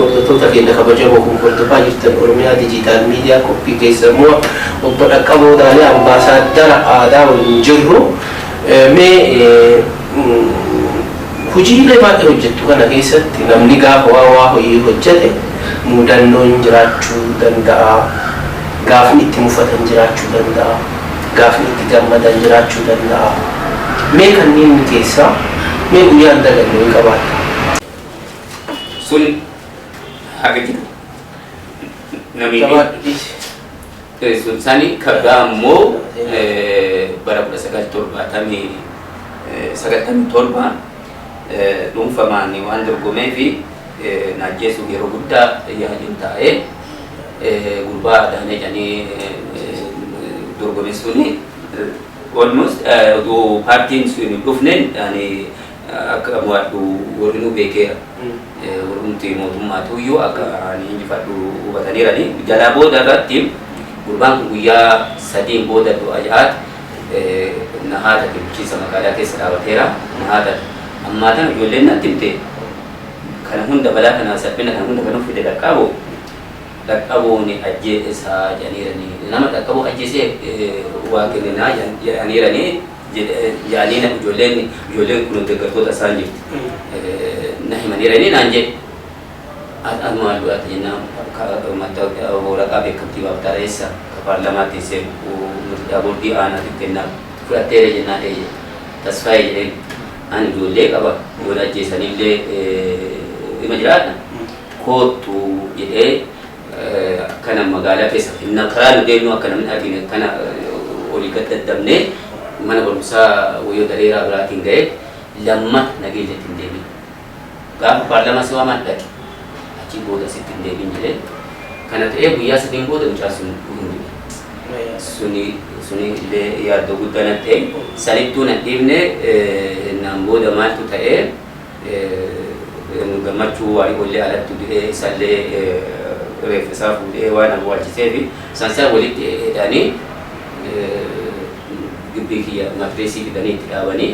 hordoftoota keenya kabajamoo kun hordofaa jirtan Oromiyaa Dijiitaal Miidiyaa qophii keessammoo obbo Dhaqqaboo Daalee ambaasaaddara aadaa waliin jirru mee hojiilee baay'ee hojjettu kana keessatti namni gaafa waa hojii hojjete muudannoon jiraachuu danda'a, gaafni itti mufatan jiraachuu danda'a, gaafni itti gammadan jiraachuu danda'a. Mee kanneen keessaa mee guyyaan dagannoo qabaata? Sun haga jiru namni sun sani kabdaa ammoo bara 1977 dhuunfamaan waan dorgomee fi naajjeessuuf yeroo guddaa yaaliin taa'ee gurbaa adaanee jedhanii dorgome suni almost paartiin sun dhufneen akka mo'adhu warri nu beekeera. Warrumti mootummaatuyyuu akka injifadhu hubataniirani. Jalaa booda irratti gurbaan kun guyyaa 3 booda du'a jahaat nahaata bulchiinsa magaalaa keessa dhaabateera. Nahaata ammaa tana ijoolleen natti himte kana hunda balaa kana salphina kana hunda kan fide Dhaqqaboon ajjeesaa jedhaniirani. Nama Dhaqqaboo ajjeesee waa kenninaa jedhaniirani. Jaaniina ijoolleen kun deeggartoota isaan jirti. Nahimanirani naan jedhe adumaan du'aatti jennaan waraqaa beekamtii baaftareessa ka paarlamaatti isee boordii aanaatiif kennaa fudhatteera jennaan tasfaayee jedheen ani ijoollee qaba ijoollee ajjeesanillee ima jiraadha koottu jedhee akkana magaalaa keessatti karaa nu deemnu akka namni argine akkana olii gad daddabnee mana barumsaa wayyoo dareeraa biraatiin ga'e lamma nageelletti hin deemin. Gaafa paarlamaa si waamaan dhaqe achii booda sitti hin deemin jedhee kana ta'ee guyyaa 3 booda mucaa sun hundine. Suni illee yaaddoo guddaa na ta'e sanittuu na dhiibne naan booda maaltu ta'ee gammachuu waa ijoollee alatti du'ee isallee reeffa isaa fuudhee waan awwaalchisee fi sansaa walitti hidhanii gibbii kiyya matreesii fidanii itti dhaabanii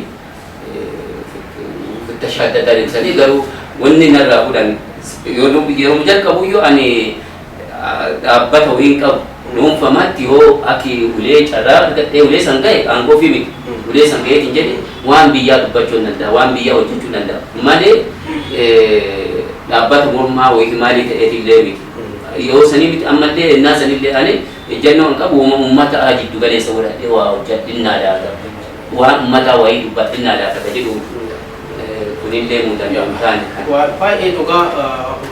tashaddadan ibsanii garuu wanni narraa fudhan yeroo jalqabuyyuu ani dhaabbata wayiin qabu dhuunfamaatti yoo aki ulee carraa argadhee ulee san ga'e aangoo fi miti ulee san ga'eetiin jedhe waan biyyaa dubbachuu danda'a waan biyyaa hojjechuu danda'a malee dhaabbata mormaa wayii maalii ta'eetillee miti yoo sanii miti ammallee innaa sanillee ani ejjennoo hin qabu uummata jiddu galeessa godhadhee waa hojjadhinnaa laata waan uummataa wayii dubbadhinnaa laata ka jedhu kunillee muudannoon taane kan baay'ee dhugaa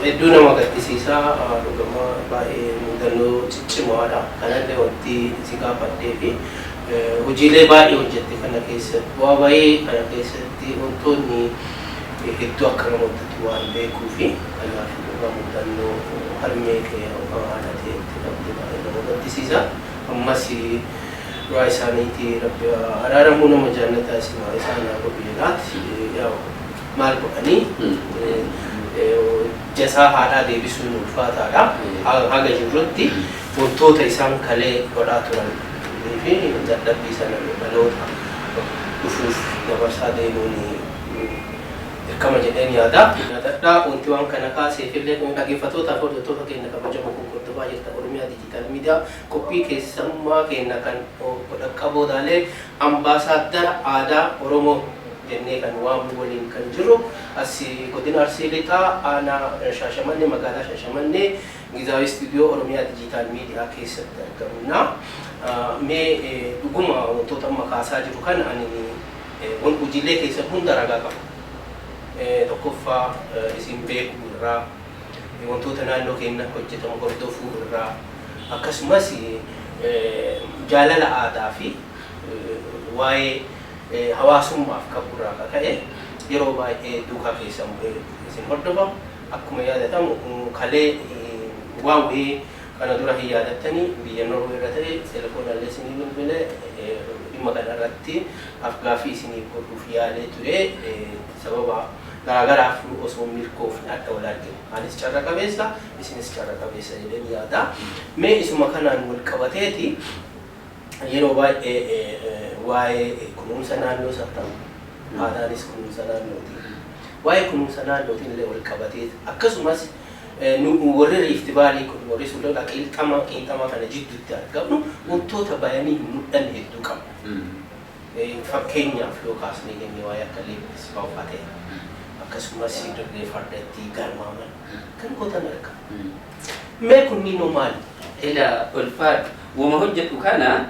hedduu nama gaddisiisaa dhugamaa baay'ee muudannoo ciccimaadha kanallee wanti si gaafadhee fi hojiilee baay'ee hojjette kana keessatti bu'aa baay'ee kana keessatti wantoonni hedduu akka namootatti waan beekuu fi kanaaf dhugaa muudannoo harmee kee yookaan haadha ta'etti dhabde baay'ee nama gaddisiisa ammas du'aa isaaniitii rabbi araaramuu nama jaallataa isimaa isaan haa godhu maal godhanii jasaa haadhaa deebisuun ulfaataadha. Haga jirrutti wantoota isaan kalee godhaa turan fi dadhabbii sana dhaloota dhufuuf dabarsaa deemuun dirqama jedheen yaada. Dadhaa wanti waan kana kaaseefillee dhaggeeffattootaaf hordoftoota keenya kabajamoo kun hordofaa jirta Oromiyaa Dijiitaal Miidiyaa qophii keessummaa keenya kan Dhaqqaboo Daalee ambaasaaddara aadaa Oromoo jennee kan waamu waliin kan jiru as godina Arsii Lixaa aanaa Shaashamannee magaalaa Shaashamannee Gizaawii Istuudiyoo Oromiyaa Dijiitaal Miidiyaa keessatti argamna. Mee dhuguma wantoota amma kaasaa jiru kan ani hojiilee keessa hunda ragaa qaba. Tokkoffaa isin beekuu irraa wantoota naannoo keenya hojjetamu hordofuu irraa akkasumas jaalala aadaa fi waa'ee hawaasummaaf qaburraa akka ta'e yeroo baay'ee duukaa keessan isin hordofamu akkuma yaadatamu kalee waan wayii kana dura hin yaadattanii biyya Norwee irra ta'e telefoonallee isinii bilbilee dhimma kanarratti afgaaffii isinii godhuuf yaalee ture sababa garaagaraaf osoo milkoofne adda wal arginu. Anis carra qabeessa isinis carra qabeessa jedheen yaada. Mee isuma kanaan wal qabateeti yeroo baay'ee waa'ee kunuunsa naannoo saffatamu aadaanis kunuunsa naannootiin waa'ee kunuunsa naannootiin illee wal qabatee akkasumas warri iftibaali kun warri sulula qilxama kana jidduutti argamu wantoota bayanii mudhan hedduu qabu. Fakkeenyaaf yoo kaasnee jennee waa'ee akka leebis baafate akkasumas dirree fardatti garmaaman kan gootan argamu. Mee kunniin maali? Ila ulfaat wama hojjetu kana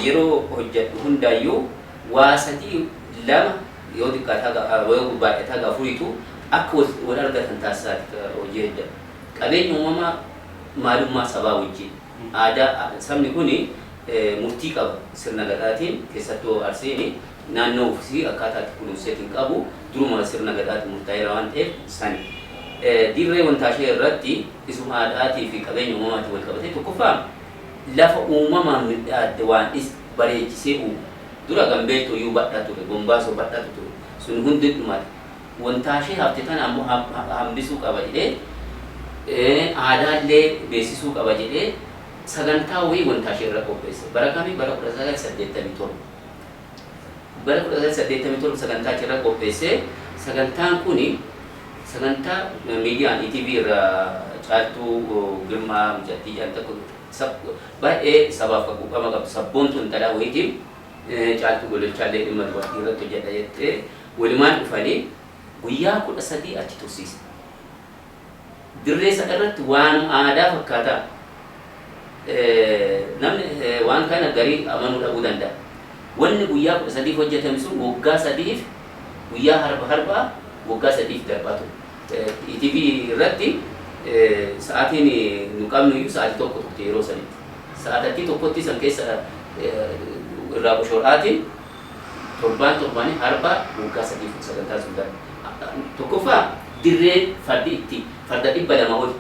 yeroo hojjetu hundaayyuu waa sadii lama yoo xiqqaataa yoo baay'ataa gaafuriitu akka wal argatan taasisaati hojii hedda. Qabeenya uumamaa maalummaa sabaa wajjin aadaa sabni kuni murtii qaba sirna gadaatiin keessattuu Arsiin naannoo ofii akkaataatti kunuunseetiin qabu duruma sirna gadaatiin murtaa'eera waan ta'eef sani. Dirree wantaashee irratti isuma aadaatii fi qabeenya uumamaatiin wal qabatee tokkoffaa lafa uumamaan midhaadde waan bareechisee uumu. Dura gambeeltu iyyuu badhaa ture, gombaasoo badhaa ture. Sun hundi dhumaati. Wantaashee hafte kana ammoo hambisuu qaba jedhee aadaallee beeksisuu qaba jedhee sagantaa wayii wantaashee irra qopheesse. Bara kamii bara 1987. Bara 1987 sagantaa irra qopheesse. Sagantaan kuni sagantaa miidiyaan ETV irra caaltuu Girmaa Mijattii jedhamtu kun baay'ee sabaaf qaqqaba qabdu sabboontu intalaa wayiitiin caaltuu gololchaallee dhimma dubartii irratti hojjedha jettee walumaan dhufanii guyyaa 13 achi tursiise. Dirree sana irratti waan aadaa fakkaataa namni waan kana garii amanuu dhabuu danda'a. Wanni guyyaa 13 hojjetame sun waggaa 3 guyyaa harbaa waggaa 3 darbaa ture. ETV irratti sa'aatiin nu qabnu iyyuu sa'aatii tokko turte yeroo sanitti. Sa'aatii tokkotti san keessa irraa qoshoodhaatiin torbaanii harbaa waggaa 3 sagantaa sun darbe. Tokkoffaa dirree farda 200 ol.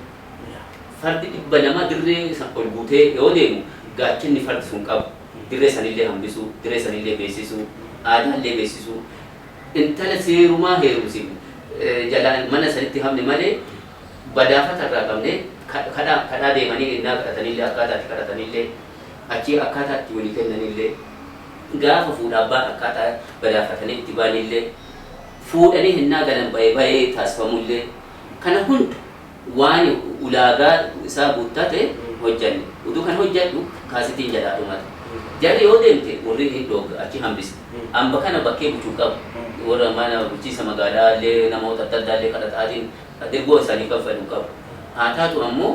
Fardi 200 dirree ol guutee yoo deemu gaachinni fardi sun qabu dirree sanillee hambisuu, dirree sanillee beeksisuu, aadaallee beeksisuu, intala seerumaa heerumsiifne. Jalaan mana sanitti hamne malee badaafata irraa qabne kadhaa deemanii innaa kadhatanillee akkaataatti kadhatanillee achii akkaataatti walii kennanillee gaafa fuudha abbaan akkaataa badaafatanii itti baanillee fuudhanii hinnaa galan bayee taasifamullee kana hunda waan ulaagaa isaa guuttaa ta'e hojjanne. Utuu kan hojjadhu kaasitiin jalaa dhumata. Jarri yoo deemte warri hin dhooga achi hambise. Amba kana bakkee buchuu qabu. Warra mana bulchiisa magaalaallee namoota adda addaallee kadhataatiin dergoo isaanii kaffaluu qabu. Haa taatu ammoo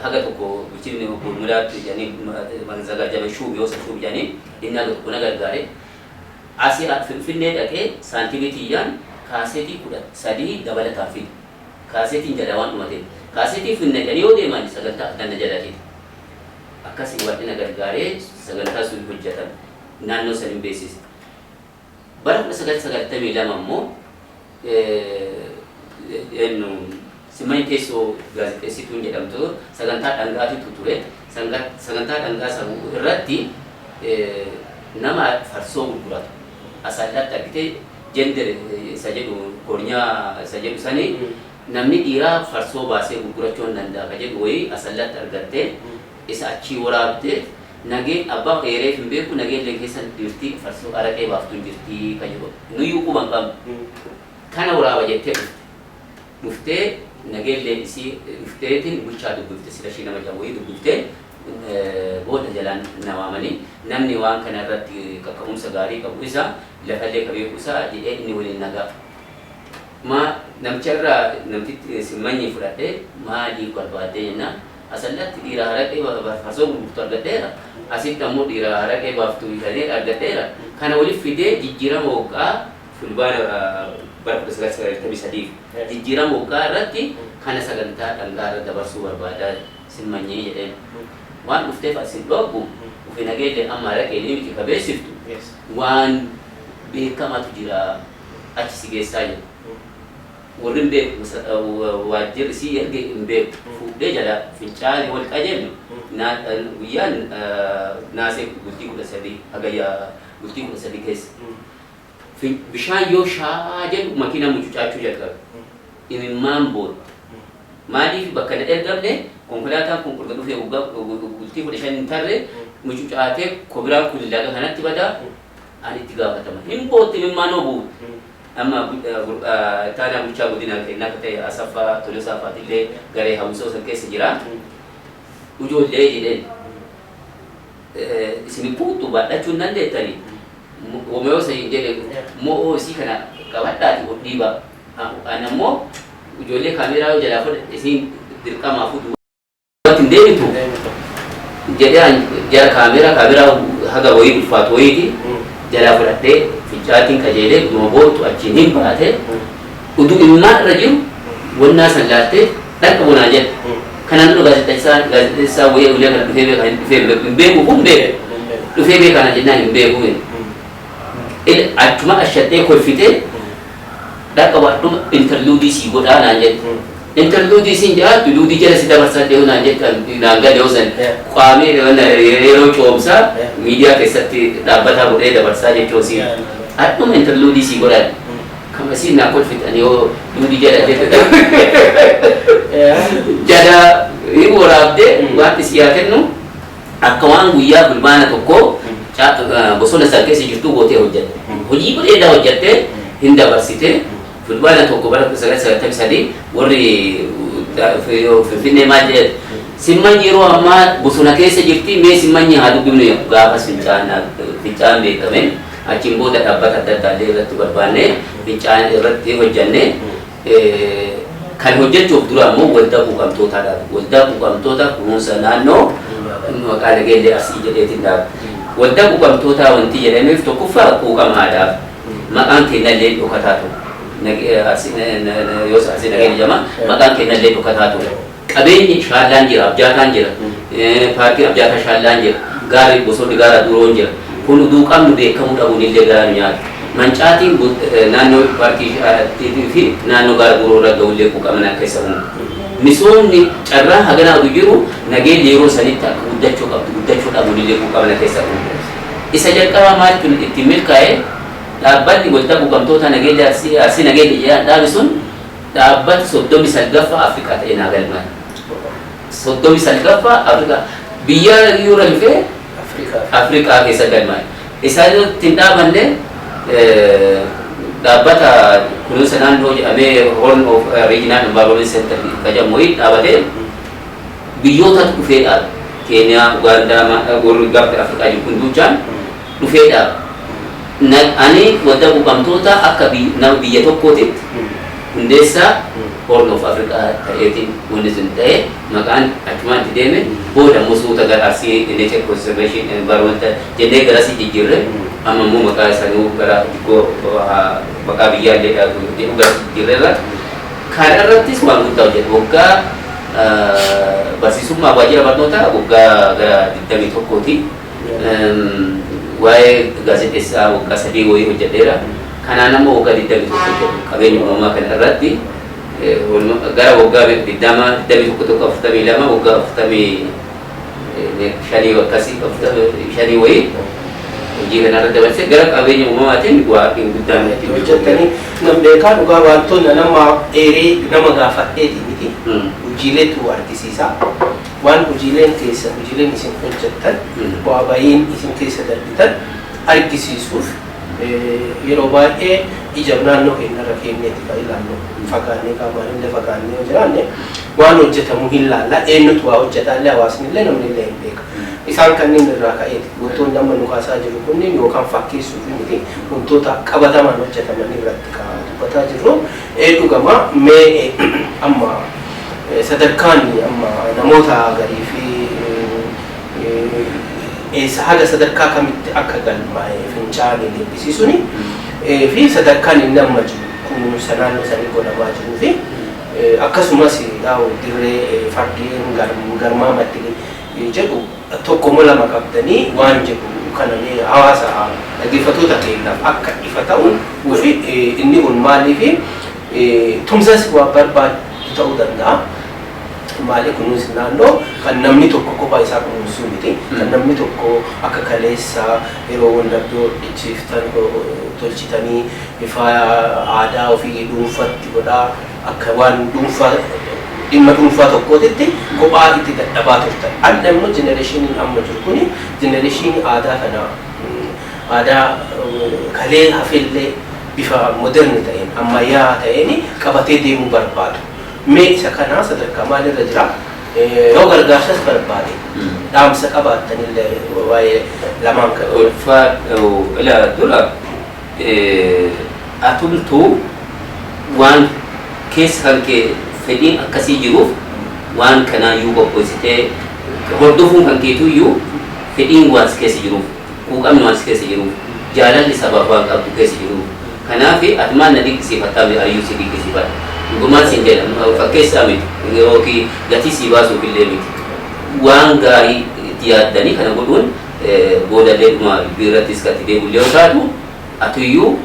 haga tokko bulchiinni gurmuraatti jedhanii manzagaajame shuubi yoo shuubi jedhanii inni haga tokko na gargaare. Asii Finfinnee dhaqee saantiimii tiyyaan kaaseetii 13 dabalataa fide. Kaaseetiin jala waan dhumatee. Kaaseetii finnaqanii yoo deeman sagantaa danna jalaatiiti. Akkasii waan na gargaaree sagantaa sun hojjetan naannoo saniin beeksise. Bara 1992 ammoo Simay teessoo gaazexeessituun jedhamtu sagantaa dhangaatu ture. Sagantaa dhangaa sanuu irratti nama farsoo gurguratu asallaatti argitee jender isa jedhu kornyaa isa jedhu sanii namni dhiiraa farsoo baasee gurgurachuu hin danda'a ka jedhu wayii asallaatti argattee isa achii waraabdee nageen abbaa dheereef hin beeku nageellee keessa dirtii farsoo araqee baaftuu jirtii ka jedhu nuyyuu quban qabnu kana waraaba jettee dhuftee nageellee isii dhufteetiin bulchaa dubbifte sila shii nama jawwii dubbiftee booda jalaan nawaamanii namni waan kana irratti qaqqabumsa gaarii qabu isa lafallee qabeeku isaa jedhee inni waliin nagaa namicharraa namtitti simmanyii fudhadhee maalii barbaaddee jennaan asallatti dhiira haraqee farsoo gurgurtu argadheera asitti ammoo dhiira haraqee baaftuu bitanii argadheera kana waliif fidee jijjiirama waggaa fulbaana bara 1993 jijjiirama waggaa irratti kana sagantaa dhangaa irra dabarsuu barbaadaa simmanyii jedheen waan dhufteef asin dhoogu ufi nageellee amma haraqee ni miti kabeessiftu waan beekamaatu jira achi si geessaa jedhu warri hin beeku waajjirri si erge hin beeku fuudhee jala fincaanii wal qajeellu guyyaan naasee bultii 13 hagayyaa bultii 13 keessa bishaan yoo shaa jedhu makiina mucucaachuu jalqabe imimmaan booda maaliif bakka na ergamne konkolaataan kun qurga dhufee bultii 15 hin tarre mucucaatee kobiraan kun laga kanatti badaa ani itti gaafatama hin bootti imimmaan oo bu'u amma taanaa bulchaa godina keenyaa akka ta'e Asaffaa Tolosaa fa'aatillee garee hawwisoo san keessa jira. Ijoollee jedheen isin puutu baadhachuun dandeettanii Omeo sai jedhe moo isii kana qabadhaati ol dhiiba. Ani ammoo ijoollee kaameeraa jalaa fudhadhe isin dirqamaa fuudhu. Wanti deebitu jedhee jara kaameeraa haga wayii ulfaatu wayiiti jalaa fudhadhee fincaatiin qajeelee dhuma bootu achiin hin baate utuu ilmaan irra jiru wannaa san laaltee dhaqqa bonaa jedhe. Kanaan dura gaazexeessaa wayii ulee kana dhufee hin beeku kun beeku dhufee beekana jennaan hin beeku. Achuma ashattee kolfitee dhaqqa baadhuma interluudii sii godhaa naan jedhe. Interluudii siin jedhaa luudii jala si dabarsaa deemu naan jedhan naan gadee osan qaamee yeroo coomsaa miidiyaa keessatti dhaabbataa godhee dabarsaa jechuu siin adhuma interluudii sii godhan kama siin naa kolfitan yoo luudii jala jala hin waraabdee waan si yaa kennu akka waan guyyaa bulbaana tokko bosona isaa keessa jirtu gootee hojjette. Hojii bareedaa hojjettee hin dabarsite fulbaana tokko bara 1993 warri Finfinnee maal jedhe simmanyi yeroo ammaa bosona keessa jirti mee simmanyi haa dubbifnu gaafas fincaan beekame achiin booda dhaabbata adda addaa illee irratti barbaanne fincaan irratti hojjenne kan hojjechuuf dura ammoo waldaa quuqamtootaadha. Waldaa quuqamtoota kunuunsa naannoo maqaa nageellee asii jedheetiin dhaaba. Waldaa quuqamtootaa wanti jedhameef tokkoffaa quuqamaadhaaf maqaan kennallee dhokataa ture. Yoo asii nageenya jama maqaan kennallee dhokataa ture. Qabeenyi shaallaan jira, abjaataan jira, paarkii abjaataa shaallaan jira, gaarri bosonni gaara duroon jira. Kun uduu qabnu beekamuu dhabuun illee garaa nu nyaata. Mancaatiin naannoo paarkii fi naannoo gaara duroo irra ga'ullee quuqaman akka isa uumu. Misoomni carraa haganaa utuu jiru nageenya yeroo sanitti akka guddachuu qabdu guddachuu dhabuun illee quuqaman akka isa uumu. Isa jalqabaa maaltu ittiin milkaa'ee dhaabbanni waldaa quuqamtoota nageenya arsii nageenya jedhan dhaabi sun dhaabbata 39ffaa Afrikaa ta'ee naa galmaan. 39ffaa Afrikaa biyya yuura dhufee Afrikaa keessa galmaan. Isaan ittiin dhaabanne dhaabbata kunuunsa naannoo jedhamee Horn of Regional Environment Center jedhamu dhaabatee biyyoota dhufee dhaaba. Keeniyaa, Ugaandaa, warri gaafa Afrikaa jiru kun duuchaan dhufee dhaaba. Ani waldaa quuqamtoota akka nama biyya tokkootitti hundeessaa Horn of Afrikaa ta'eetiin wanni sun ta'e maqaan achumaan itti deeme booda immoo suuta gara Arsii Nature Conservation Environment jennee garasii jijjiirre amma immoo maqaa isaanii gara maqaa biyyaallee jedhu gara jijjiirreerra. Kana irrattis waan guddaa hojjetu waggaa barsiisummaa waajjira barnootaa waggaa gara 21ti. Waa'ee gaazexeessaa waggaa 3 wayii hojjedheera. Kanaan ammoo waggaa 21 hojjetu qabeenya uumamaa kana irratti gara waggaa 21 waggaa 45 akkasii 45 wayii hojii kana irra dabarsee gara qabeenya uumamaatiin waaqni guddaan itti hojjettanii nambeekaa dhugaa wantoonni nama dheeree nama gaafadheeti miti hojiileetu argisiisa. Waan hojiileen isin hojjettan bu'aa ba'iin isin keessa darbitan argisiisuuf yeroo baay'ee ija naannoo keenyarra keenyetti kan ilaallu fagaannee qaamaan illee fagaannee yoo jiraanne waan hojjetamu hin laalla eenyutu waa hojjetaallee hawaasni illee namni illee hin beeka. Isaan kanneen irraa ka'eeti wantoonni amma nu kaasaa jiru kunniin yookaan fakkeessuuf miti wantoota qabatamaan hojjetaman irratti dubbataa jirru dhugama mee amma sadarkaan amma namoota garii fi haga sadarkaa kamitti akka galmaa'ee fincaanii leellisiisuni fi sadarkaan inni amma jiru kunuunsa naannoo sanii godhamaa jiruu fi akkasumas dirree fardeen garmaamatti jedhu tokko lama qabdanii waan jedhu kana hawaasa dhaggeeffattoota keenyaaf akka ifa ta'u fi inni kun maaliif tumsas waan barbaadu ta'uu danda'a. Maali kunuunsi naannoo kan namni tokko kophaa isaa kunuunsuu miti. Kan namni tokko akka kaleessaa yeroo wandabdoo dhiichiiftan tolchitanii bifa aadaa ofii dhuunfatti godhaa akka waan dhuunfaa dhimma dhuunfaa tokkootitti kophaa itti dadhabaa turtan. Adda immoo jenereeshiniin amma jiru kuni jenereeshinii aadaa kana aadaa kalee hafellee bifa moderni ta'een ammayyaa ta'een qabatee deemuu barbaadu. Mee isa kanaa sadarkaa maalirra jira? Yoo gargaarsas barbaade dhaamsa qabaattanillee waa'ee lamaan kan ulfaa ila dura atumtuu waan keessa kan kee fedhiin akkasii jiruuf waan kanaayyuu qopheessitee hordofuun kan keetuyyuu fedhiin waan keessa jiruuf quuqamni waan keessa jiruuf jaalalli sababa waan qabdu keessa jiruuf kanaaf atumaan na dinqisiifattaa ariyyuu si dinqisiifadha dhugumaan siin jedhamu fakkeessaa miti yookiin gatii sii baasuuf illee miti waan gaarii itti yaaddanii kana godhuun boodallee dhuma biirrattis kan itti deebi'u yoo taatu atuyyuu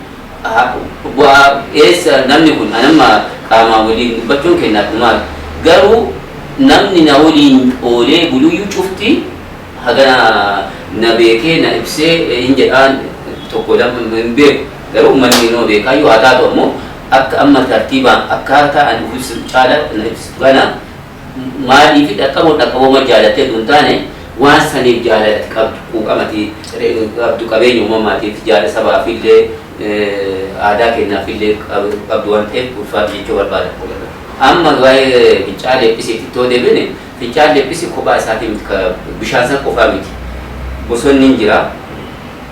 eessa namni kun anamma qaamaa waliin dubbachuun kennaaf dhumaa garuu namni na waliin oolee buluyyuu cufti hagana na beekee na ibsee hin jedhaan tokko lama hin beeku garuu uummanni noo beekaayyuu haa taatu ammoo akka amma tartiibaan akkaataa ani ibsu caala na ibsitu kana maaliif dhaqqabooma jaalattee hin taane waan saniif jaalatti qabdu quuqamati qabdu qabeenya uumamaatiif jaala sabaaf illee aadaa kennaafillee qabdu waan ta'eef ulfaatu jechuu barbaada. Amma waa'ee fincaa leephisiitti ittoo deebine fincaa leephisi kophaa isaatii miti bishaan san qofaa miti. Bosonni hin jira.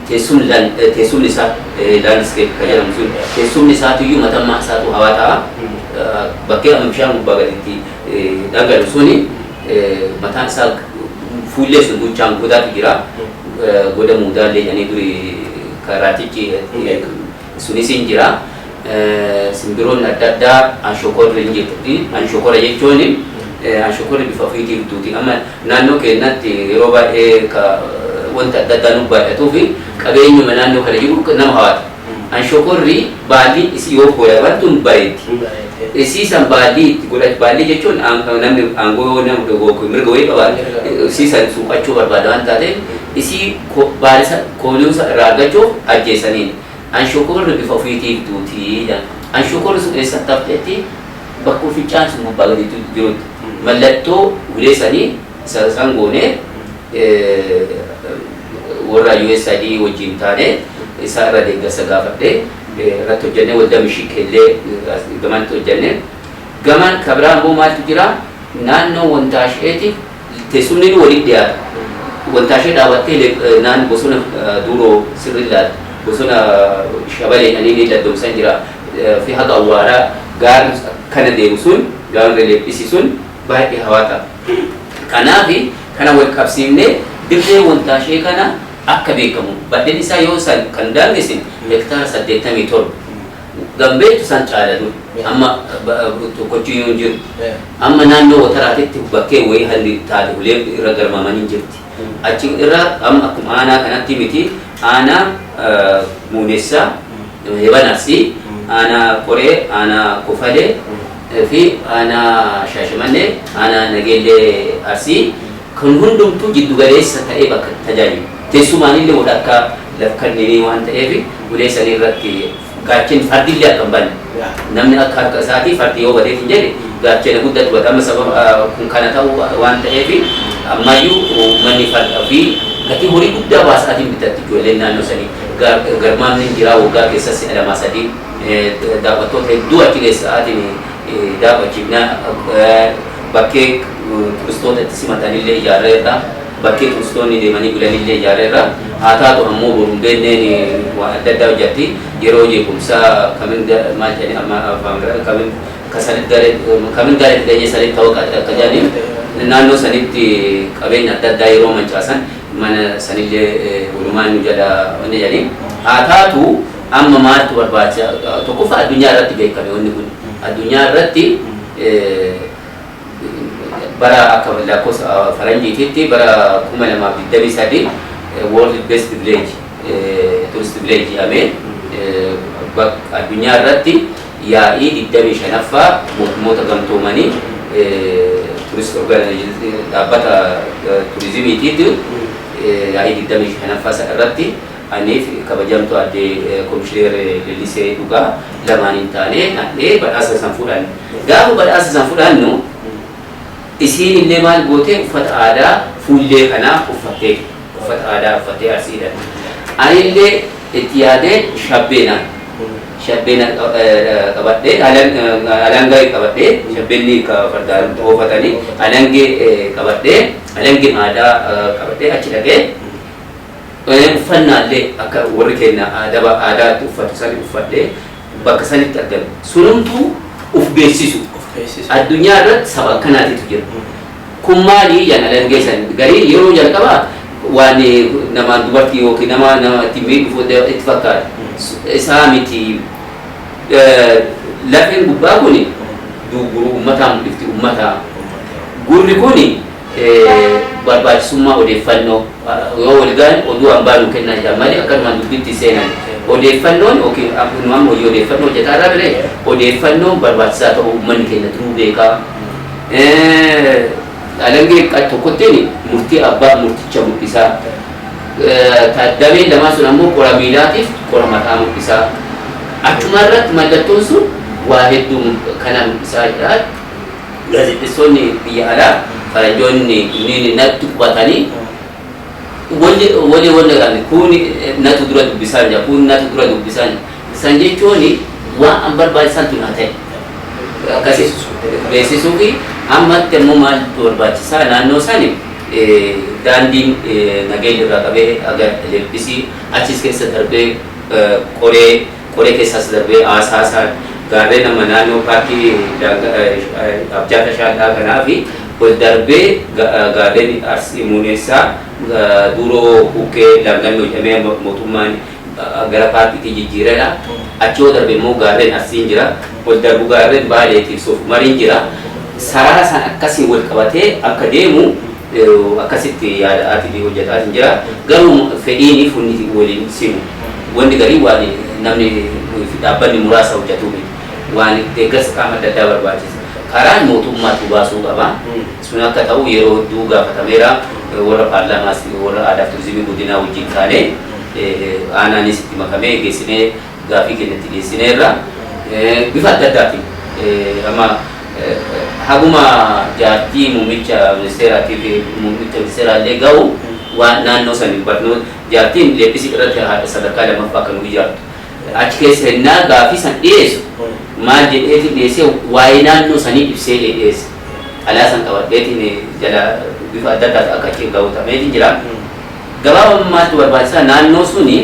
Teessumni isaa laandiskeep kan jedhamu sun teessumni isaatiyyuu matammaa isaatu hawaa ta'a. Bakkee amma bishaan gubbaa gaditti dhagalu suni mataan isaa fuullee sun guuchaan godaatu jira. Goda muudaallee jedhanii durii karaatichi sunis hin jira. Simbiroonni adda addaa anshokorri hin jirti. Anshokora jechuun anshokorri bifa ofiitiif duuti. Amma naannoo keenyatti yeroo baay'ee wanta adda addaa nu baay'atuu fi qabeenyuma naannoo kana jiru nama hawaata. Anshokorri baallii isii yoo godhamantu hin bareetti. Isii san baallii itti godhatu baallii jechuun namni aangoo nama dogoggoo mirga wayii qabaatu isii san suuqachuu barbaada waan taateef isii baalisa kooluusa irraa argachuuf ajjeesaniin. Anshokorri bifa ofiitiif duuti. Anshokorri sun eessatti hafteetti bakka fincaan sun gubbaa gadiitu jirutti. Mallattoo uleessanii san goonee warra USAID wajjin taane isaa irra deeggarsa gaafadhee irratti hojjennee waldaa mishiikeellee gamantti hojjennee gaman kabiraan boo maaltu jira naannoo wantaasheeti teessumni waliin dhiyaata. Wantaashee dhaabattee naan bosona duuroo sirrii laata. Bosona shabalee dhanii daddoomsan jira fi haga awwaaraa gaarri kana deemu sun gaarri leephisi sun baay'ee hawaata. Kanaaf kana wal qabsiifnee dirree wantaashee kana akka beekamu baddeen isaa yoo san kan daangesin hektaara 87 gambeetu san caalatu amma tokkochi yoo jiru amma naannoo wataraatitti bakkee wayii halli taate ulee irra garmamanii jirti. Achi irra amma akkuma aanaa kanatti miti aanaa Muunessaa, Hebanarsi, aanaa Qoree, aanaa Kofalee fi aanaa Shaashimannee, aanaa Nageellee Arsii kan hundumtuu jiddu galeessa ta'ee bakka tajaajilu. Teessumaanillee akka lafkanneenii waan ta'eef ulee sanii irratti gaacheen fardillee akka hin banne. Namni akka harka isaatii fardi yoo badeef hin jedhe gaacheen guddatu batama sababa kun kana ta'uu waan ta'eef ammayyuu uummanni fardaa fi gatii horii guddaa baasaatiin bitatti ijoolleen naannoo sanii garmaamni jiraa waggaa keessas alamaa sadii daawwattoota hedduu achi keessaatiin daawwachiifnaa bakkee turistoota itti simatanillee ijaarreerra bakkee turistoonni deemanii bulanillee ijaarreerra haa taatu ammoo boruun beenneen waan adda addaa hojjetti yeroo jeequmsaa kamin maal jedhanii amma afaan kamin kamin gaariitti ganyee sanitti ta'uu akka jedhaniif naannoo sanitti qabeenya adda addaa yeroo mancaasan mana sanillee walumaan nu jala wanni jedhanii haa taatu amma maaltu barbaacha tokkoffaa addunyaa irratti beekame wanni kun addunyaa irratti bara akka lakkoofsa faranjiititti bara 2023 World Best Village Tourist Village jedhamee addunyaa irratti yaa'ii 25ffaa mootummoota gamtoomanii turist dhaabbata turizimiitiitti yaa'ii 25ffaa irratti aniif kabajamtu addee komishineer Lellisee Dhugaa lamaaniin taanee nadhee badhaasa san fudhanne. Gaafa badhaasa san fudhannu isiin illee maal gootee uffata aadaa fuullee kanaa uffattee uffata aadaa uffattee arsiidha. Ani illee itti yaadee shabbeenaan shabbeen qabadhee alangee qabadhee shabbeenni ka fardaan oofatanii alangee qabadhee alangee aadaa qabadhee achi dhaqee uffannaallee akka warri keenya aadaatti uffatu sani uffadhee bakka sanitti argamu sunumtuu uf beeksisu addunyaa irratti saba akkanaatitu jira kun maali yan alangee san garii yeroo jalqabaa waan namaan dubartii yookiin nama itti miidhuuf itti fakkaata isaa miti lafeen gubbaa kuni guru ummataa mul'ifti ummataa gurri kuni barbaachisummaa odeeffannoo yoo walgaan oduu hambaan kennaa jira malee akkanumaan dubbitti seenan odeeffannoon yookiin akkuma hojii odeeffannoo hojjetaa bire odeeffannoon barbaachisaa ta'uu uummanni keenya turuu beekaa alangee tokkottiin murtii abbaa murticha mul'isaa dameen lamaa sun ammoo qora miilaatiif qora mataa mul'isaa achuma irratti mallattoon sun waa hedduu kana mul'isaa jedhaa gaazexeessonni biyya alaa faranjoonni kunniin natti qubatanii wali wanda kun natu dura dubbisaa jira kun natu dura dubbisaa san jechuun waan an barbaachisan tun haa ta'e akkasii beeksisuu fi ammatti ammoo maaltu barbaachisaa naannoo sani daandiin nageenya irraa qabee agar leellisii achis keessa darbee qoree keessas darbee aasaasaan gaarreen nama naannoo paarkii abjaata shaallaa kanaa fi wal darbee gaarreen arsii muuneessaa duroo bukkee lamlannoo jedhamee mootummaan gara paarkiitti jijjiiredha achi yoo darbe immoo gaarreen arsiin jira wal darbu gaarreen baaleetiif soof mariin jira sarara san akkasii wal qabatee akka deemu akkasitti yaada'aatii hojjetaatiin jira garuu fedhiini funni waliin simu wanni garii waan namni dhaabbanni muraasa hojjetuu waan deeggarsa qaama adda addaa barbaachisa karaan mootummaatu baasuu qaba sun akka ta'u yeroo hedduu gaafatameera warra paarlaamaas warra aadaa turizimii guddinaa wajjin taanee aanaanis itti makamee geessinee gaafii keenyatti geessineerra bifa adda addaatiin amma haguma jaartii muummicha ministeeraatii fi muummicha ministeeraallee ga'u waan naannoo sanii barnoo jaartiin leellisii irratti haadha sadarkaa lammaffaa kan ijaartu achi keessa hennaa gaafii san dhiyeessu maal jedheeti dhiyeessee waa'ee naannoo sanii ibsee dhiyeesse alaa san qabadheetiin jala bifa adda addaa akka achiin gaawwatameetiin jira gabaabummaatti barbaachisaa naannoo suni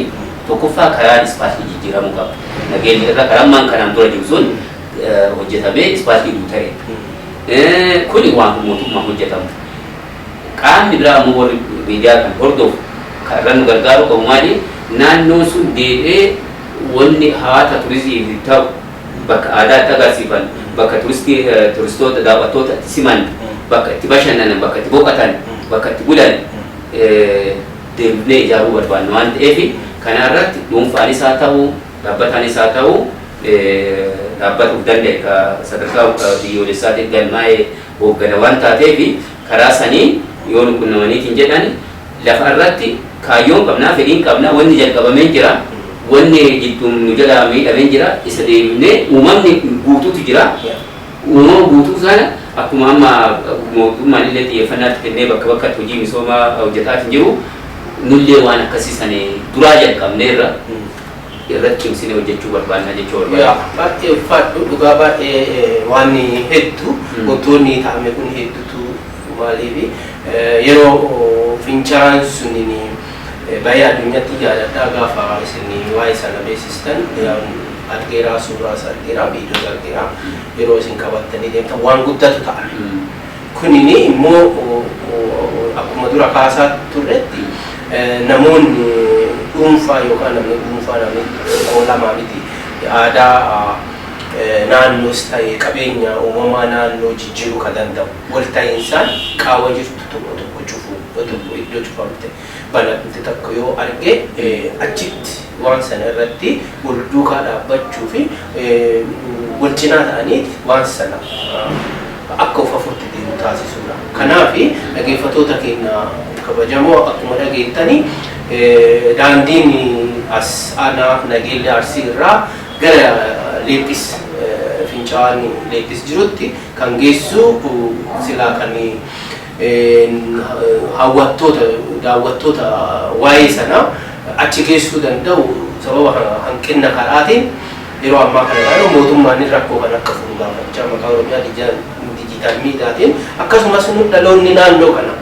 tokkoffaa karaa ispaaltii jijjiiramuu qaba nageenya irra karaa kanaan dura jiru sun hojjetamee ispaaltii ta'e kuni waan mootummaa hojjetamu qaamni biraa ammoo warri miidiyaa kan hordofu karra nu gargaaru qabu maali naannoon sun deebi'ee wanni hawaasa turizimii ta'u bakka aadaatti agarsiifan bakka turistoota daawwattoota itti siman bakka itti bashannanan bakka itti boqotan bakka itti bulan deebinee ijaaruu barbaanna waan ta'eef kana irratti dhuunfaanis haa ta'u dhaabbataanis haa ta'u dhaabbata of danda'e ka sadarkaa biyyoolessaatti galmaa'ee hooggana waan taateef karaa sanii yoo nu qunnamaniitiin jedhan lafa irratti kaayyoon qabnaa fedhiin qabnaa wanni jalqabamee jira wanni jidduun nu jalaa miidhamee jira isa deebinee uumamni guutuutu jira uumama guutuu sana akkuma amma mootummaan illee xiyyeeffannaatti kennee bakka bakkatti hojii misoomaa hojjetaatiin jiru nullee waan akkasii sana duraa jalqabneerra irratti cimsinee hojjechuu barbaanna jechuu barbaanna. Baay'ee ulfaadhu dhugaa baay'ee waan hedduu wantoonni ta'ame kun hedduutu maaliif yeroo fincaan suniin baay'ee addunyaatti jaaladhaa gaafa isin waa'ee sana beeksistan argeeraa suuraas argeeraa viidiyoos argeeraa yeroo isin qabattanii deemtan waan guddatu ta'a. Kunini immoo akkuma dura kaasaa turretti namoonni dhuunfaa yookaan namni dhuunfaa namni olamaa miti aadaa naannoos ta'ee qabeenya uumamaa naannoo jijjiiruu kan danda'u walta'iinsaan qaawwa jirtu tokko cufuu iddoo cufamte banamte tokko yoo arge achitti waan sana irratti wal duukaa dhaabbachuu fi wal cinaa ta'anii waan sana akka of afurti deemu taasisuudha. Kanaaf dhaggeeffattoota keenya kabajamoo akkuma dhageettanii daandiin as aanaa nageenya arsii irraa gara leexis fincaan leexis jirutti kan geessu silaa kan daawwattoota waa'ee sana achi geessuu danda'u sababa hanqina karaatiin yeroo ammaa kana garuu mootummaan rakkoo kan akka furu gaafachaa maqaa Oromiyaa digital miidiyaatiin akkasumas dhaloonni naannoo kana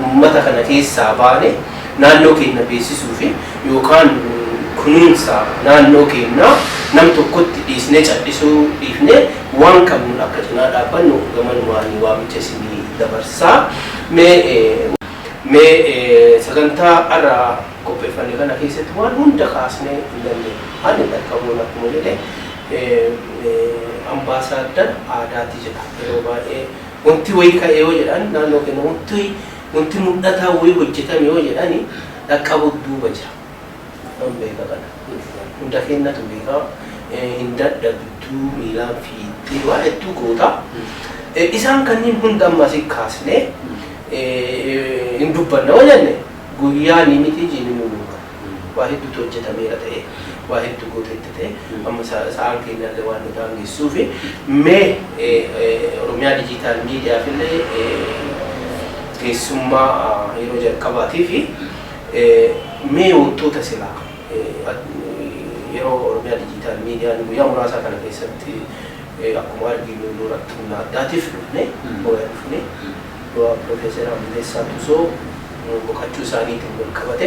uummata kana keessaa baane naannoo keenya beeksisuu fi yookaan kunuunsa naannoo keenya nam tokkotti dhiisnee callisuu dhiifnee waan qabnu akka cinaa dhaabbannu gamanumaan waamicha isinii dabarsaa mee sagantaa irraa qopheeffanne kana keessatti waan hunda kaasnee hin dandeenye ani dhaqqabuun akkuma jedhe ambaasaaddar aadaati jedha yeroo baay'ee wanti wayii ka'ee yoo jedhan naannoo keenya wanti mul'ataa wayii hojjetame yoo jedhani dhaqqabu duuba jira waan beeka kana hunda keenyatu beeka hin dadhabduu miilaan fiixee waa hedduu goota isaan kanneen hunda ammasii kaasnee hin dubbanna yoo jenne guyyaa ni miti jiini nuuka waa hedduutu hojjetameera ta'e waa hedduu gootetti ta'e amma sa'aan keenyallee waan nu daangeessuu fi mee Oromiyaa digital miidiyaaf illee keessummaa yeroo jalqabaatii fi mee wantoota silaa yeroo Oromiyaa digital miidiyaan guyyaa muraasa kana keessatti akkuma arginu nurratti humna addaatiif dhufne hooyaa dhufne Profeesar Amdeessaa Tusoo boqachuu isaaniitiin wal qabate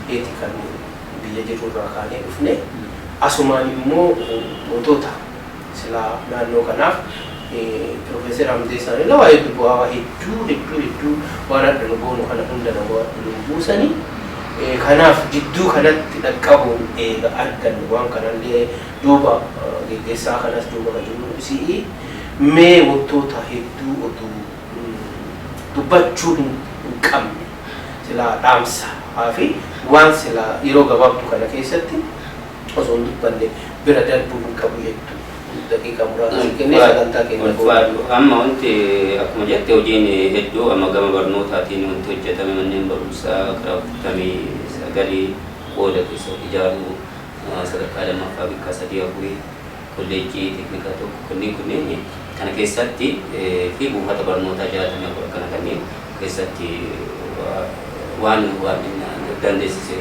eeti kan biyya jirru irraa kaanee dhufne asumaan immoo wantoota silaa naannoo kanaaf Profeesar Amdeessaan illee waa hedduu bu'aa hedduu waan adda nu goonu kana hunda nama nu buusanii kanaaf jidduu kanatti dhaqqabuun eega argannu waan kanallee duuba geggeessaa kanas duuba kan jiru isii mee wantoota hedduu oduu dubbachuu hin qabne silaa dhaamsa fi waan silaa yeroo gabaabdu kana keessatti osoo hin dubbanne bira darbuu hin qabu hedduu daqiiqa muraasa kennee sagantaa keenya amma wanti akkuma jette hojiin hedduu amma gama barnootaatiin wanti hojjetame manneen barumsaa karaa 49 qooda keessatti ijaaruu sadarkaa lammaffaa bakka 3-4 kolleejjii teknikaa tokko kunneen kana keessatti fi buufata barnootaa 64 kana kanneen keessatti waan dandeessise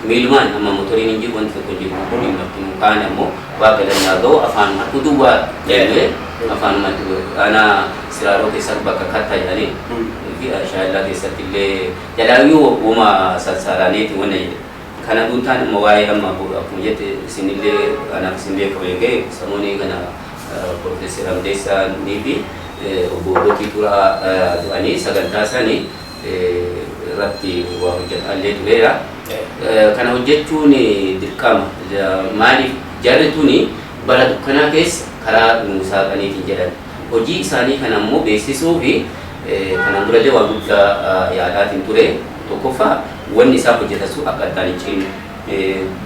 miilumaan amma motoriin hin jiru wanti tokko hin jiru kun martuu kaan ammoo waaqalannaa ga'u afaan duwwaa jedhamee afaan ana siraaroo keessatti bakka kattaa jedhanii fi shaallaa keessatti illee jalaayyuu uuma sassaraaniiti wanna jedhe kana duutaan amma waa'ee amma akkuma jette isinillee anaaf isinillee qabee ga'e samoonii kana Profeesar Amdeessaa fi obbo Botii Turaa du'anii sagantaa isaanii irratti waa hojjetallee tureera. Kana hojjechuun dirqama maaliif jarri tuni bara dukkanaa keessa karaa nu saaqaniitiin jedhan hojii isaanii kana immoo beeksisuu fi kanaan durallee waan guddaa yaadaatiin ture tokkoffaa wanni isaa hojjetasu akka addaan hin cinne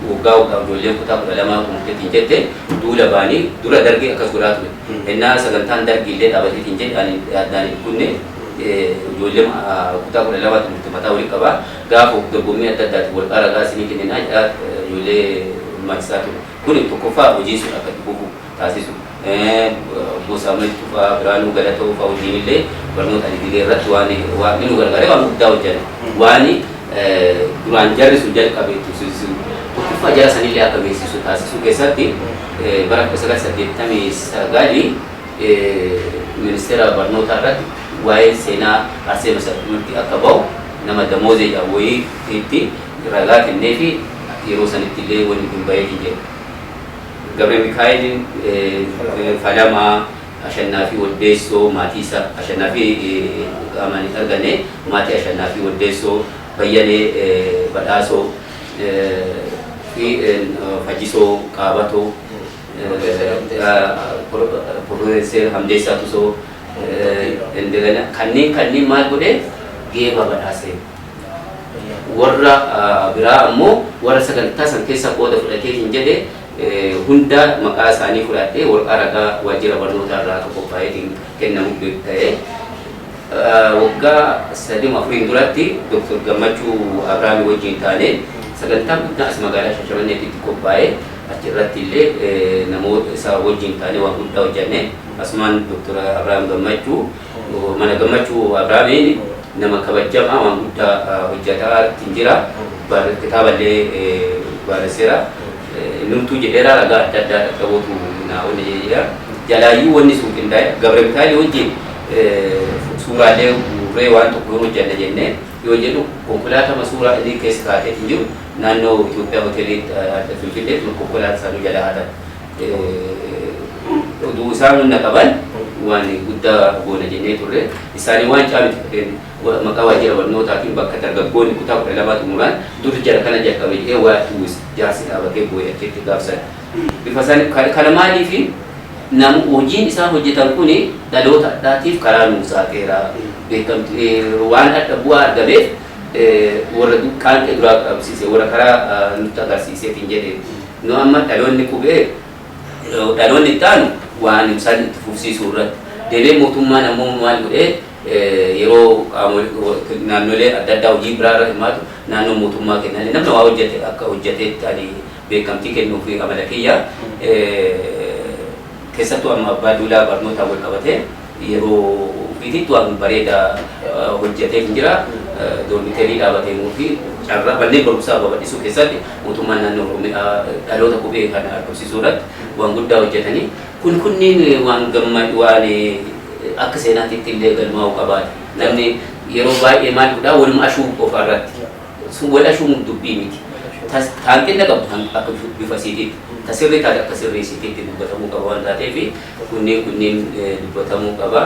waggaa ijoolleen kutaa 12 kunuunteetiin jette duula baanii dura dargii akkas godhaa ture ennaa sagantaan dargiillee dhaabateetiin jedhaan addaan hin kunne ijoollee kutaa 12 kunuunte mataa walii qabaa gaafa dorgommii adda addaati wal qaraa isinii kennina ijoollee maachisaa ture kun tokkoffaa hojii sun akka dhufu taasisu gosa mul'ifaa biraanuu galatoo fa'aa hojiinillee barnoota idilee irratti waan nu gargaaree waan guddaa hojjeta waan duraan jarri sun jalqabee tursiisu tokkoffaa jara sanillee akka beeksisu taasisu keessatti bara 1989 ministeera barnootaa irratti waa'ee seenaa arsee masarratti akka ba'u nama damoozee wayii itti ragaa kennee fi yeroo sanitti illee wanni kun baay'ee jedhu Gabre Mikaa'el Falamaa Ashannaafi Waddeessoo maatii isaa Ashannaafi qaamanii argane maatii Ashannaafi Waddeessoo Bayyanee Badhaasoo fi Fajjisoo Qaabatoo Profeesar Amdeessaa Tusoo indegana kanneen maal godhe geeba badhaasee warra biraa ammoo warra sagantaa san keessa qooda fudhatee hin jedhe hunda maqaa isaanii fudhadhee waraqaa ragaa waajjira barnootaa irraa qophaa'eetiin kennamu ta'e waggaa 3-4 duratti Dr. Gammachuu Abrahaamii wajjin taane sagantaa guddaa as magaalaa Shashamanneetti qophaa'ee achirratti illee namoota isaa wajjin taane waan guddaa hojjenne asumaan Dr. Abrahaam Gammachuu mana Gammachuu Abrahaamiin nama kabajamaa waan guddaa hojjetaa jira kitaaballee barreesseera numtu jedera raga adda qabotu na woni jedha jalaayyuu wanni suuqindaa Gabra Mikaa'el wajjin suuraalee uree waan tokko yoo hojjanne jennee yoo jedhu konkolaataa suuraa inni keessa kaatee hin jiru naannoo Itoophiyaa hoteelii Finfinnee konkolaataa isaanii jala haadha oduu isaan hunna qaban waan guddaa goona jennee turre isaanii waan caamiti maqaa waajjira barnootaatiin bakka dargaggoonni kutaa 12 xumuraan dur jara kana jalqabe jedhee waa tuwis jaarsi dhaabatee boo'ee akkeetti gaafsan bifa isaanii kana maaliifi nam hojiin isaan hojjetan kuni dhaloota addaatiif karaa nuusaa dheeraa beekamtii waan adda bu'aa argameef warra qaanqee duraa qabsiise warra karaa nutti agarsiiseetiin jedhe nu amma dhaloonni qubee dhaloonni ittaanu waan isaan itti fufsiisuu irratti deebiin mootummaan ammoo maal godhee yeroo naannolee adda addaa hojii biraarra himaatu naannoo mootummaa kennanii namni waa hojjete akka hojjeteetti ani beekamtii kennuu fi amala kiyya keessattuu amma abbaa duulaa barnootaa wal qabatee yeroo fiitiitti waan bareedaa hojjetee hin jira doormiteerii dhaabatee fi carraa manneen barumsaa babal'isuu keessatti mootummaan naannoo Oromiyaa dhaloota qubee kana argamsiisuu irratti waan guddaa hojjetanii kunniin waan gammadu waan akka seenaatiitti illee galmaa'uu qabaata namni yeroo baay'ee maal godhaa waluma ashuu qofa irratti wal ashuun dubbii miti hanqina qabdu akka bifa isiitiitti tasirrii taate akka sirrii isiitiitti dubbatamuu qaba waan taateef kunniin dubbatamuu qaba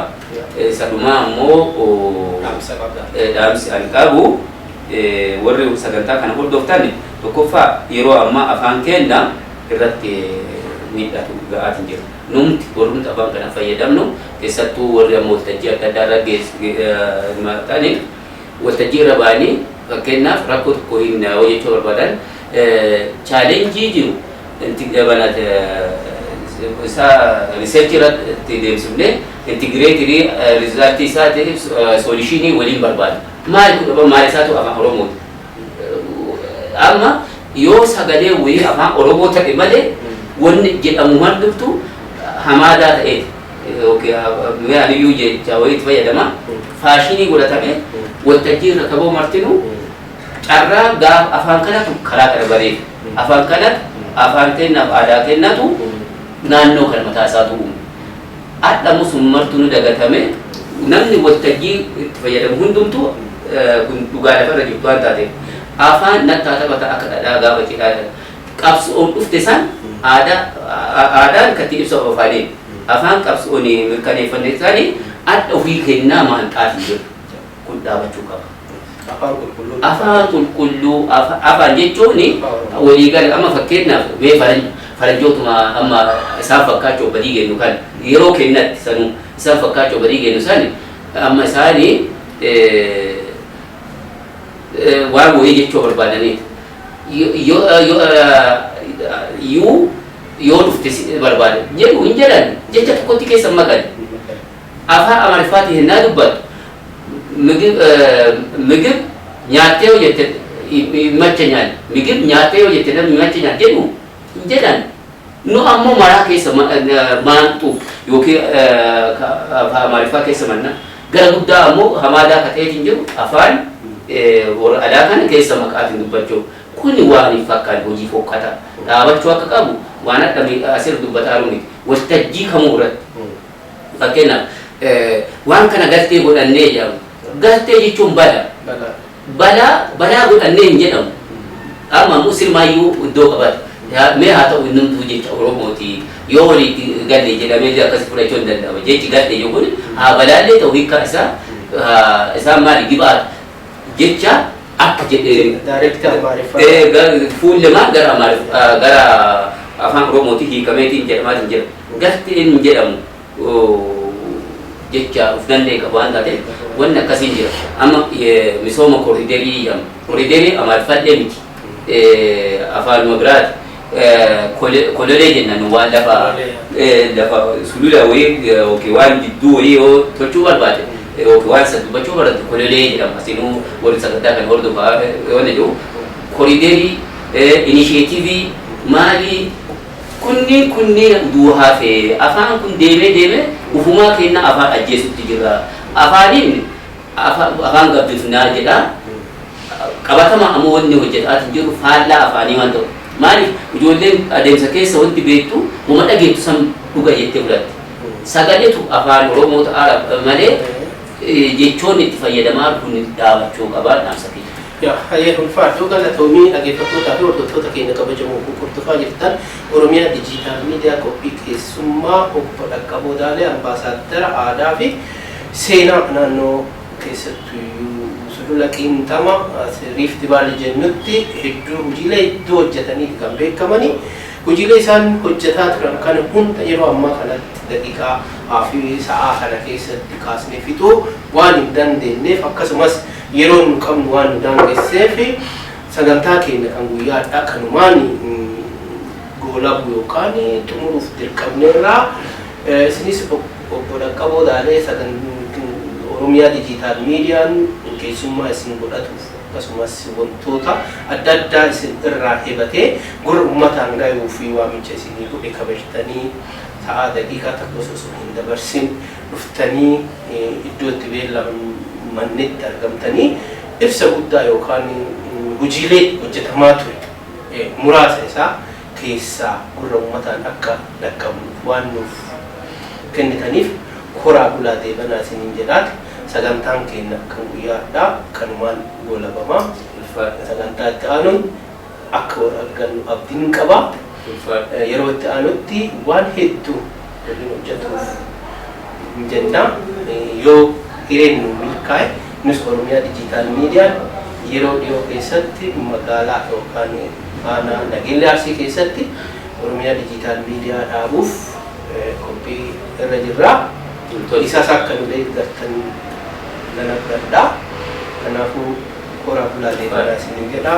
sadumaa ammoo dhaamsi ani qabu warri sagantaa kana hordoftan tokkoffaa yeroo ammaa afaan keenya irratti miidhatu ga'aatiin jira numti warrumti afaan kana fayyadamnu keessattuu warri ammoo waltajjii adda addaa irra ta'anii waltajjii irra ba'anii fakkeenyaaf rakkoo tokko hin hojjechuu barbaadan chaalenjii jiru inti dabalat isa riseerchii irratti deemsifnee intigireetirii rizaaltii isaatiif soolishinii waliin barbaada maal isaatu afaan Oromooti amma yoo sagalee wayii afaan Oromoo ta'e malee wanni jedhamu hundumtu hamaadaa ta'e aliyyuu jecha wayiitti fayyadama faashinii godhatame waltajjii irra kaboo martinu carraa gaaf afaan kanatu karaa kana bareedu afaan kanatu afaan kennaaf aadaa kennatu naannoo kan mataa isaatu uumu adhamu sun martuu dagatame namni waltajjii itti fayyadamu hundumtu kun dhugaa lafarra jirtu waan taateef afaan nattaa taphata akka dhadhaa gaafa cidhaa qabsoon dhufte san aadaan katti ibsa ofaanii afaan qabsoon mirkaneeffanne isaanii adda ofii kennaa maal xaafii jiru kun dhaabachuu qaba. Afaan qulqulluu afaan jechuun waliigala amma fakkeenyaaf mee faranjootuma amma isaan fakkaachuu badii kennu kan yeroo kennatti sanuu isaan fakkaachuu badii kennu san amma isaanii waan wayii jechuu barbaadaniif yoo dhufte barbaada jedhu hin jedhan jecha tokkotti keessa maqan afaan Amaariffaatiin hennaa dubbatu ምግብ nyaatee hojjette macha nyaanne ምግብ nyaatee hojjette namni macha nyaate jedhu hin jedhan nu ammoo maraa keessa maantuuf yookiin Amaariffaa keessa manna gara guddaa ammoo hamaadaa kateetiin jiru afaan aadaa kana keessa maqaatiin dubbachuu kun waan fakkaan hojii fokkata dhaabachuu akka qabu waan adda asir dubbataa jiru waltajjii kamuu irratti fakkeenyaaf waan kana galtee godhannee jedhamu galtee jechuun balaa godhannee hin jedhamu amma muslimaayyuu iddoo qabata mee haa ta'u innumtuu jecha Oromooti yoo walitti galle jedhamee akkasi fudhachuu hin danda'ama jechi galle jechuun haa balaallee ta'u hiikkaa isaa maali gibaata jecha akka jedhee fuullemaan gara afaan Oromooti hiikameetiin jedhamaatiin jira galteen hin jedhamu jecha of danda'e qabu waan taateef wanni akkasiin jira amma misooma koriiderii Amaariffaallee miti afaanuma biraati kololee jennan waan lafa sulula wayii yookiin waan jidduu wayii yoo tolchuu barbaade yookiin waan isa dubbachuu barbaade kololee jedhama asinuu warri sagantaa kan hordofaa waan jedhu koriiderii inisheetivii maalii kunniin duuhaa fi afaan kun deemee ufumaa kenna afaan ajjeesutti jira afaaniin afaan gabbifnaa jedha qabatama ammoo wanni hojjetaatiin jiru faallaa afaanii waan ta'u maaliif ijoolleen adeemsa keessa wanti beektu uuma dhageettu san dhuga jettee fudhatte sagaleetu afaan oromoo ta'aa malee jechoon itti fayyadamaa kun dhaabachuu qabaa dhaamsa keessa. Hayya ulfaadhu galatoomii dhaggeeffattootaa fi hordoftoota keenya kabajamoo hordofaa jirtan Oromiyaa Dijiitaal Miidiyaa qophii keessummaa obbo Dhaqqaboo Daalee ambaasaaddara aadaa fi seenaa naannoo keessattuu sulula Qiintama Riifti Vaalii jennutti hedduu hojiilee hedduu hojjetanii kan beekamanii hojiilee isaan hojjetaa turan kana hunda yeroo ammaa kanatti daqiiqaa fi sa'aa kana keessatti kaasnee fixuu waan hin dandeenyeef akkasumas yeroo nu qabnu waan nu daangesseef sagantaa keenya kan guyyaadhaa kanumaan goolabu yookaan xumuruuf dirqamneerraa isinis obbo Dhaqqaboo Daalee Oromiyaa Dijiitaal Miidiyaan keessummaa isin godhatuuf akkasumas wantoota adda addaa isin irraa hebatee gurra uummataan gahuu fi waamicha isinii godhe kabajtanii sa'aa daqiiqaa tokko osoo hin dabarsin dhuftanii iddoo itti beellamannetti argamtanii ibsa guddaa yookaan hojiilee hojjetamaa ture muraasa isaa keessaa gurra uummataan akka dhaqqabu waan nuuf kennitaniif koraa bulaa deebanaa isiniin jedhaati. Sagantaan keenya kan guyyaadhaa kanumaan goolabamaa sagantaa itti aanuun akka argannu abdiin qaba. Yeroo itti aanutti waan hedduu waliin hojjetuuf jenna yoo hireen nu milkaa'e nus Oromiyaa Dijiitaal Miidiyaan yeroo dhiyoo keessatti magaalaa yookaan aanaa Nageellee Arsii keessatti Oromiyaa Dijiitaal Miidiyaa dhaabuuf qophii irra jirra. Isaas akka nu deeggartan nanabgadha. Kanaafuu koraa bulaa deebanaa isiniin jedha.